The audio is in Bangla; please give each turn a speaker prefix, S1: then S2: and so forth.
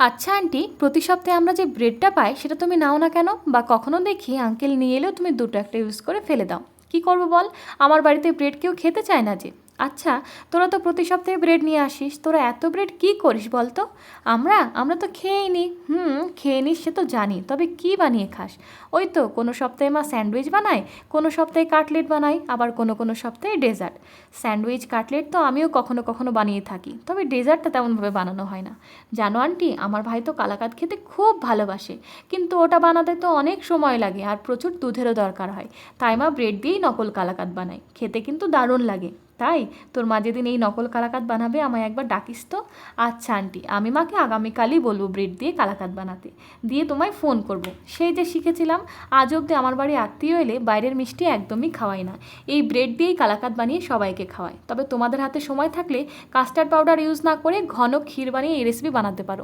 S1: আচ্ছা আন্টি, প্রতি সপ্তাহে আমরা যে ব্রেডটা পাই সেটা তুমি নাও না কেন? বা কখনো দেখি আঙ্কেল নিয়ে এলেও তুমি দুটো একটা ইউজ করে ফেলে দাও। কি করবো বল? আমার বাড়িতে ব্রেড কেউ খেতে চায় না যে। আচ্ছা, তোরা তো প্রতি সপ্তাহে ব্রেড নিয়ে আসিস, তোরা এত ব্রেড কি করিস বল তো? আমরা আমরা তো খেয়েই নি। খেয়ে নিস সে তো জানি, তবে কি বানিয়ে খাস? ওই তো কোনো সপ্তাহে মা স্যান্ডউইচ বানায়, কোনো সপ্তাহে কাটলেট বানাই, আবার কোনো কোনো সপ্তাহে ডেজার্ট। স্যান্ডউইচ কাটলেট তো আমিও কখনো কখনো বানিয়ে থাকি, তবে ডেজার্টটা তেমনভাবে বানানো হয় না। জানো আন্টি, আমার ভাই তো কালাকাঁদ খেতে খুব ভালোবাসে, কিন্তু ওটা বানাতে তো অনেক সময় লাগে আর প্রচুর দুধেরও দরকার হয়। তাই মা ব্রেড দিয়েই নকল কালাকাঁদ বানায়, খেতে কিন্তু দারুণ লাগে। তাই তোর মা যেদিন এই নকল কালাকাঁদ বানাবে আমায় একবার ডাকিস তো। আচ্ছা আন্টি, আমি মাকে আগামীকালই বলবো ব্রেড দিয়ে কালাকাঁদ বানাতে, দিয়ে তোমায় ফোন করব। সেই যে শিখেছিলাম, আজ অবধি আমার বাড়ি আত্মীয় এলে বাইরের মিষ্টি একদমই খাওয়াই না, এই ব্রেড দিয়েই কালাকাঁদ বানিয়ে সবাইকে খাওয়াই। তবে তোমাদের হাতে সময় থাকলে কাস্টার্ড পাউডার ইউজ না করে ঘন ক্ষীর বানিয়ে এই রেসিপি বানাতে পারো।